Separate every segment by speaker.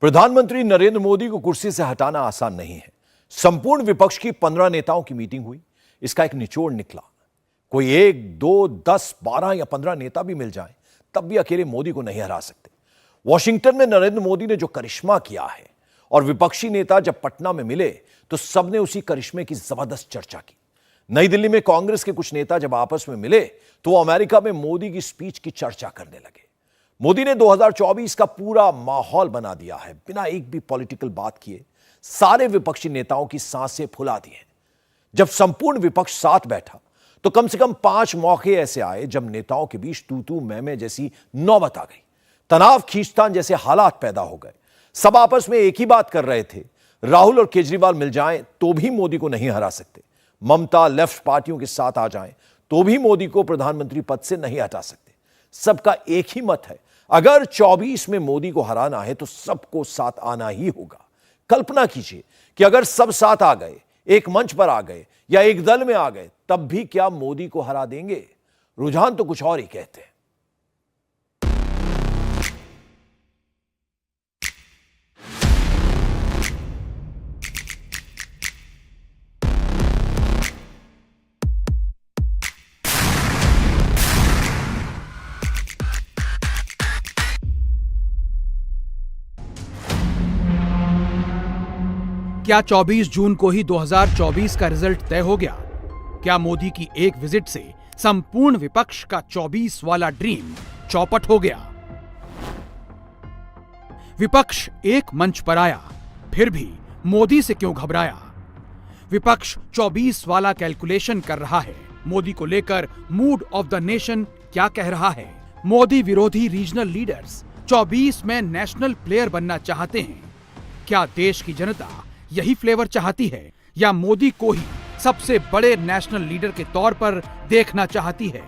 Speaker 1: प्रधानमंत्री नरेंद्र मोदी को कुर्सी से हटाना आसान नहीं है। संपूर्ण विपक्ष की 15 नेताओं की मीटिंग हुई, इसका एक निचोड़ निकला। कोई 1, 2, 10, 12 या 15 नेता भी मिल जाएं, तब भी अकेले मोदी को नहीं हरा सकते। वॉशिंगटन में नरेंद्र मोदी ने जो करिश्मा किया है और विपक्षी नेता जब पटना में मिले तो सबने उसी करिश्मे की जबरदस्त चर्चा की। नई दिल्ली में कांग्रेस के कुछ नेता जब आपस में मिले तो वो अमेरिका में मोदी की स्पीच की चर्चा करने लगे। मोदी ने 2024 का पूरा माहौल बना दिया है। बिना एक भी पॉलिटिकल बात किए सारे विपक्षी नेताओं की सांसें फुला दी हैं। जब संपूर्ण विपक्ष साथ बैठा तो कम से कम 5 मौके ऐसे आए जब नेताओं के बीच तू तू मैं जैसी नौबत आ गई। तनाव खींचतान जैसे हालात पैदा हो गए। सब आपस में एक ही बात कर रहे थे, राहुल और केजरीवाल मिल जाएं तो भी मोदी को नहीं हरा सकते। ममता लेफ्ट पार्टियों के साथ आ जाएं तो भी मोदी को प्रधानमंत्री पद से नहीं हटा सकते। सबका एक ही मत है, अगर 24 में मोदी को हराना है तो सबको साथ आना ही होगा। कल्पना कीजिए कि अगर सब साथ आ गए, एक मंच पर आ गए या एक दल में आ गए, तब भी क्या मोदी को हरा देंगे? रुझान तो कुछ और ही कहते हैं।
Speaker 2: क्या 24 जून को ही 2024 का रिजल्ट तय हो गया? क्या मोदी की एक विजिट से संपूर्ण विपक्ष का 24 वाला ड्रीम चौपट हो गया? विपक्ष एक मंच पर आया, फिर भी मोदी से क्यों घबराया? विपक्ष 24 वाला कैलकुलेशन कर रहा है। मोदी को लेकर मूड ऑफ द नेशन क्या कह रहा है? मोदी विरोधी रीजनल लीडर्स 24 में नेशनल प्लेयर बनना चाहते हैं। क्या देश की जनता यही फ्लेवर चाहती है या मोदी को ही सबसे बड़े नेशनल लीडर के तौर पर देखना चाहती है?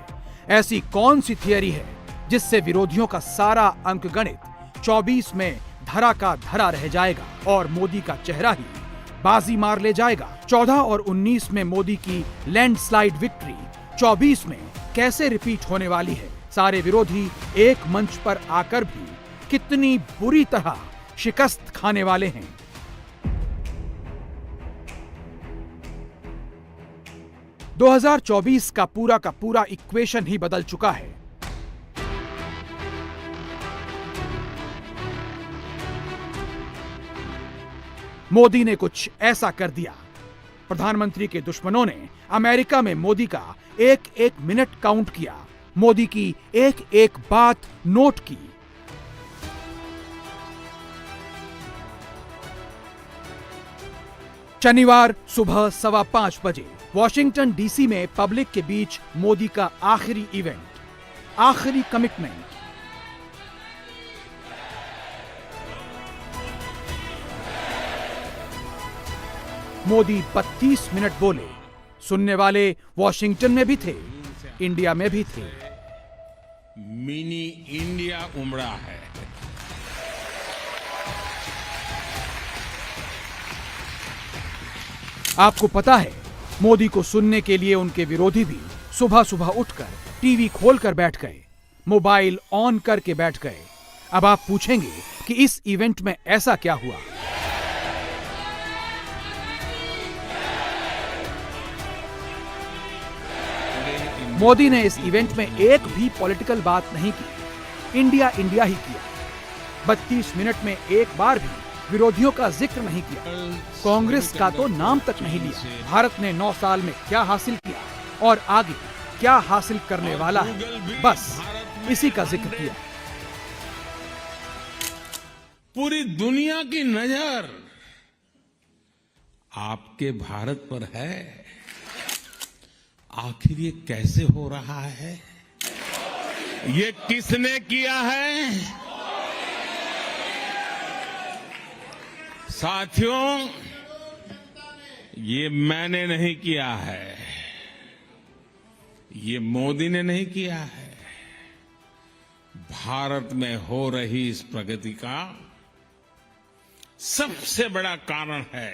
Speaker 2: ऐसी कौन सी थियरी है जिससे विरोधियों का सारा अंकगणित 24 में धरा का धरा रह जाएगा और मोदी का चेहरा ही बाजी मार ले जाएगा? 14 और 19 में मोदी की लैंडस्लाइड विक्ट्री 24 में कैसे रिपीट होने वाली है? सारे विरोधी एक मंच पर आकर भी कितनी बुरी तरह शिकस्त खाने वाले हैं? – 2024 का पूरा इक्वेशन ही बदल चुका है। मोदी ने कुछ ऐसा कर दिया। प्रधानमंत्री के दुश्मनों ने अमेरिका में मोदी का एक मिनट काउंट किया, मोदी की एक बात नोट की। शनिवार सुबह 5:15 बजे वॉशिंगटन डीसी में पब्लिक के बीच मोदी का आखिरी इवेंट, आखिरी कमिटमेंट। मोदी 32 मिनट बोले। सुनने वाले वॉशिंगटन में भी थे, इंडिया में भी थे।
Speaker 3: मिनी इंडिया उमड़ा है।
Speaker 2: आपको पता है, मोदी को सुनने के लिए उनके विरोधी भी सुबह उठकर टीवी खोलकर बैठ गए, मोबाइल ऑन करके बैठ गए। अब आप पूछेंगे कि इस इवेंट में ऐसा क्या हुआ? मोदी ने इस इवेंट में एक भी पॉलिटिकल बात नहीं की, इंडिया ही किया। 32 मिनट में एक बार भी विरोधियों का जिक्र नहीं किया, कांग्रेस का तो नाम तक नहीं लिया। भारत ने 9 साल में क्या हासिल किया और आगे क्या हासिल करने वाला है, बस इसी का जिक्र किया।
Speaker 3: पूरी दुनिया की नजर आपके भारत पर है। आखिर ये कैसे हो रहा है? ये किसने किया है? साथियों, ये मैंने नहीं किया है, ये मोदी ने नहीं किया है। भारत में हो रही इस प्रगति का सबसे बड़ा कारण है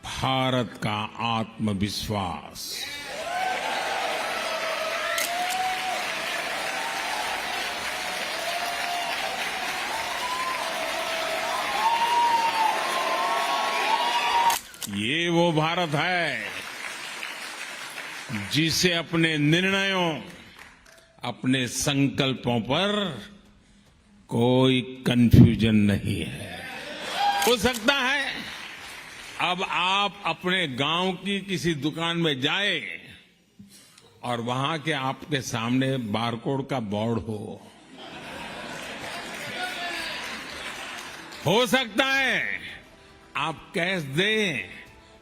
Speaker 3: भारत का आत्मविश्वास। ये वो भारत है जिसे अपने निर्णयों, अपने संकल्पों पर कोई कंफ्यूजन नहीं है। हो सकता है अब आप अपने गांव की किसी दुकान में जाए और वहां के आपके सामने बारकोड का बोर्ड हो सकता है आप कैश दें,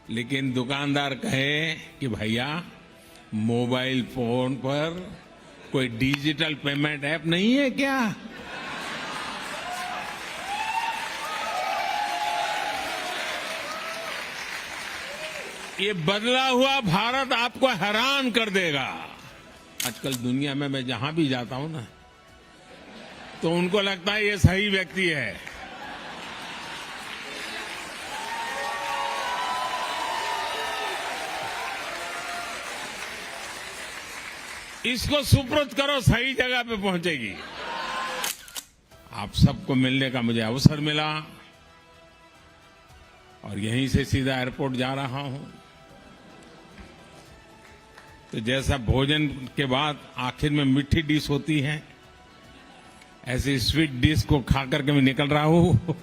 Speaker 3: लेकिन दुकानदार कहे कि भैया मोबाइल फोन पर कोई डिजिटल पेमेंट ऐप नहीं है क्या? ये बदला हुआ भारत आपको हैरान कर देगा। आजकल दुनिया में मैं जहां भी जाता हूं ना, तो उनको लगता है ये सही व्यक्ति है। इसको सुपुर्द करो, सही जगह पे पहुंचेगी। आप सबको मिलने का मुझे अवसर मिला और यहीं से सीधा एयरपोर्ट जा रहा हूं। तो जैसा भोजन के बाद आखिर में मीठी डिश होती है, ऐसी स्वीट डिश को खा करके मैं निकल रहा हूं।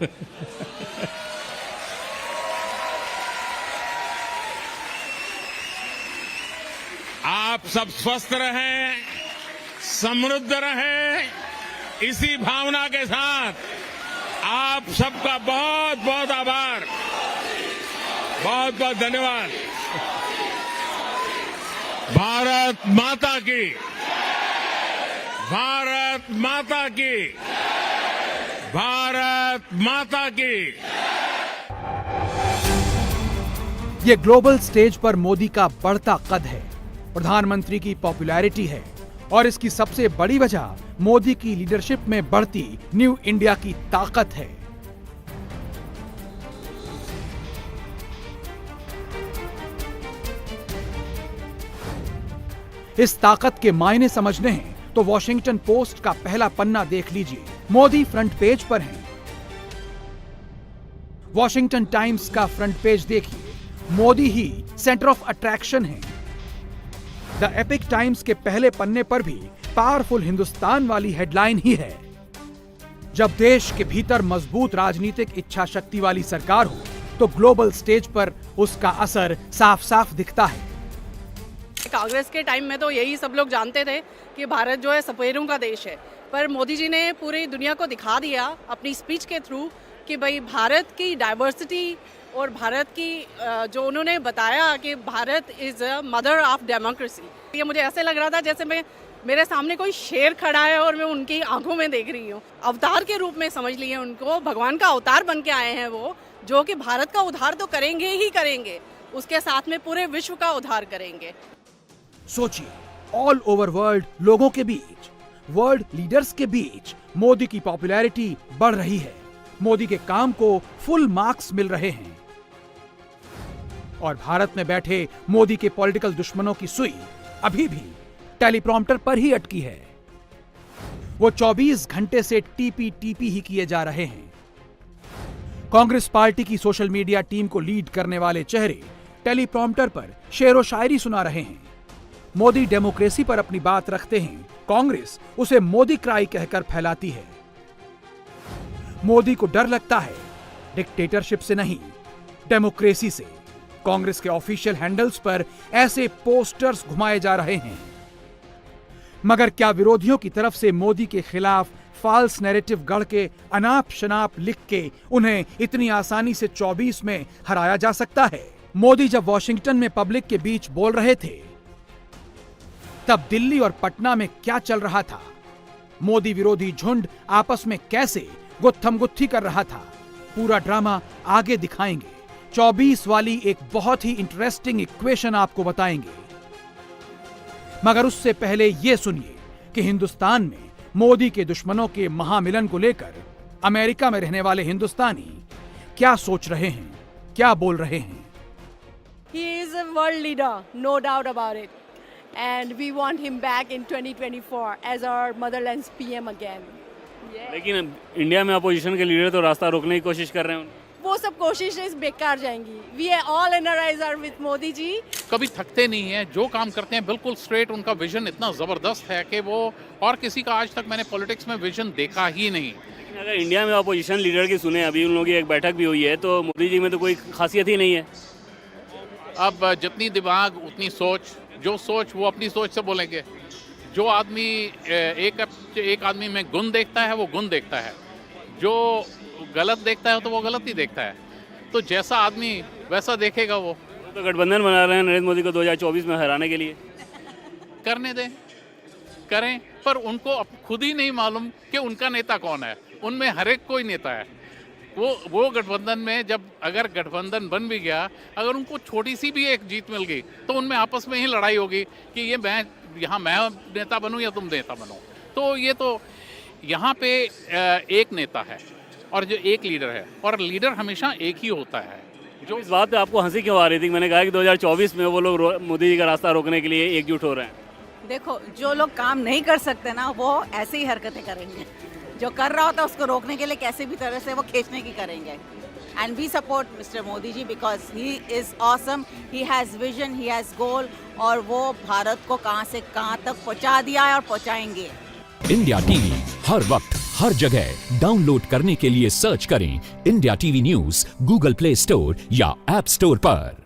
Speaker 3: आप सब स्वस्थ रहें, समृद्ध रहें, इसी भावना के साथ आप सबका बहुत बहुत आभार, बहुत बहुत धन्यवाद। भारत माता की, भारत माता की, भारत माता की।
Speaker 2: ये ग्लोबल स्टेज पर मोदी का बढ़ता कद है, प्रधानमंत्री की पॉपुलैरिटी है और इसकी सबसे बड़ी वजह मोदी की लीडरशिप में बढ़ती न्यू इंडिया की ताकत है। इस ताकत के मायने समझने हैं तो वॉशिंगटन पोस्ट का पहला पन्ना देख लीजिए। मोदी फ्रंट पेज पर हैं। वॉशिंगटन टाइम्स का फ्रंट पेज देखिए, मोदी ही सेंटर ऑफ अट्रैक्शन है। द एपिक टाइम्स के पहले पन्ने पर भी पावरफुल हिंदुस्तान वाली हेडलाइन ही है। जब देश के भीतर मजबूत राजनीतिक इच्छा शक्ति वाली सरकार हो तो ग्लोबल स्टेज पर उसका असर साफ साफ दिखता है।
Speaker 4: कांग्रेस के टाइम में तो यही सब लोग जानते थे कि भारत जो है सपेरों का देश है, पर मोदी जी ने पूरी दुनिया को दिखा दिया अपनी स्पीच के थ्रू कि भाई भारत की डाइवर्सिटी और भारत की जो उन्होंने बताया कि Bharat is a mother of democracy. ये मुझे ऐसे लग रहा था जैसे मेरे सामने कोई शेर खड़ा है और मैं उनकी आंखों में देख रही हूँ। अवतार के रूप में समझ लिए उनको, भगवान का अवतार बन के आए हैं वो, जो कि भारत का उद्धार तो करेंगे ही करेंगे, उसके साथ में पूरे विश्व का उद्धार करेंगे।
Speaker 2: सोचिए, ऑल ओवर वर्ल्ड लोगों के बीच, वर्ल्ड लीडर्स के बीच मोदी की पॉपुलैरिटी बढ़ रही है। मोदी के काम को फुल मार्क्स मिल रहे हैं और भारत में बैठे मोदी के पॉलिटिकल दुश्मनों की सुई अभी भी टेलीप्रॉम्प्टर पर ही अटकी है। वो 24 घंटे से टीपी ही किए जा रहे हैं। कांग्रेस पार्टी की सोशल मीडिया टीम को लीड करने वाले चेहरे टेलीप्रॉम्प्टर पर शेरो शायरी सुना रहे हैं। मोदी डेमोक्रेसी पर अपनी बात रखते हैं, कांग्रेस उसे मोदी क्राई कहकर फैलाती है। मोदी को डर लगता है डिक्टेटरशिप से नहीं, डेमोक्रेसी से। कांग्रेस के ऑफिशियल हैंडल्स पर ऐसे पोस्टर्स घुमाए जा रहे हैं। मगर क्या विरोधियों की तरफ से मोदी के खिलाफ फॉल्स नैरेटिव गढ़ के अनाप शनाप लिख के उन्हें इतनी आसानी से 24 में हराया जा सकता है? मोदी जब वॉशिंगटन में पब्लिक के बीच बोल रहे थे तब दिल्ली और पटना में क्या चल रहा था? मोदी विरोधी झुंड आपस में कैसे गुत्थम गुत्थी कर रहा था? पूरा ड्रामा आगे दिखाएंगे। 24 वाली एक बहुत ही इंटरेस्टिंग इक्वेशन आपको बताएंगे। मगर उससे पहले यह सुनिए कि हिंदुस्तान में मोदी के दुश्मनों के महामिलन को लेकर अमेरिका में रहने वाले हिंदुस्तानी क्या सोच रहे हैं, क्या बोल रहे हैं।
Speaker 5: He is a world leader, no doubt about it. And we want him back in 2024 as our motherland's PM again.
Speaker 6: लेकिन इंडिया में अपोजिशन के लीडर तो रास्ता रोकने की कोशिश कर रहे हैं।
Speaker 5: वो सब कोशिशें बेकार जाएंगी. We are all in our eyes are with Modi ji.
Speaker 6: कभी थकते नहीं हैं, जो काम करते हैं बिल्कुल स्ट्रेट. उनका विजन इतना ज़बरदस्त है कि वो और किसी का आज तक मैंने पॉलिटिक्स में विजन देखा ही नहीं.
Speaker 7: अगर इंडिया में अपोजिशन लीडर की सुने, अभी उन लोगों की एक बैठक भी हुई है, तो मोदी जी में तो कोई खासियत ही नहीं है.
Speaker 6: अब जितनी दिमाग उतनी सोच, जो सोच वो अपनी सोच से बोलेंगे. जो आदमी एक आदमी में गुण देखता है वो गुण देखता है, जो गलत देखता है तो वो गलत ही देखता है. तो जैसा आदमी वैसा देखेगा वो.
Speaker 7: तो गठबंधन बना रहे हैं नरेंद्र मोदी को 2024 में हराने के लिए.
Speaker 6: करने दें, करें, पर उनको अब खुद ही नहीं मालूम कि उनका नेता कौन है. उनमें हर एक कोई नेता है. वो गठबंधन में जब अगर गठबंधन बन भी गया, अगर उनको छोटी सी भी एक जीत मिल गई तो उनमें आपस में ही लड़ाई होगी कि ये मैं नेता बनूं या तुम नेता बनो. तो ये तो यहाँ पे एक नेता है और जो एक लीडर है, और लीडर हमेशा एक ही होता है.
Speaker 7: जो इस बात पे आपको हंसी क्यों आ रही थी? मैंने कहा कि 2024 में वो लोग मोदी जी का रास्ता रोकने के लिए एकजुट हो रहे हैं.
Speaker 8: देखो, जो लोग काम नहीं कर सकते ना, वो ऐसी ही हरकतें करेंगे. जो कर रहा होता है उसको रोकने के लिए कैसे भी तरह से वो खींचने की करेंगे. And we support mister Modi ji because he is awesome, he has vision, he has goal, और वो भारत को कहाँ से कहाँ तक पहुँचा दिया है और पहुँचाएंगे.
Speaker 9: इंडिया टीवी हर वक्त हर जगह डाउनलोड करने के लिए सर्च करें India TV news Google play store या ऐप स्टोर पर.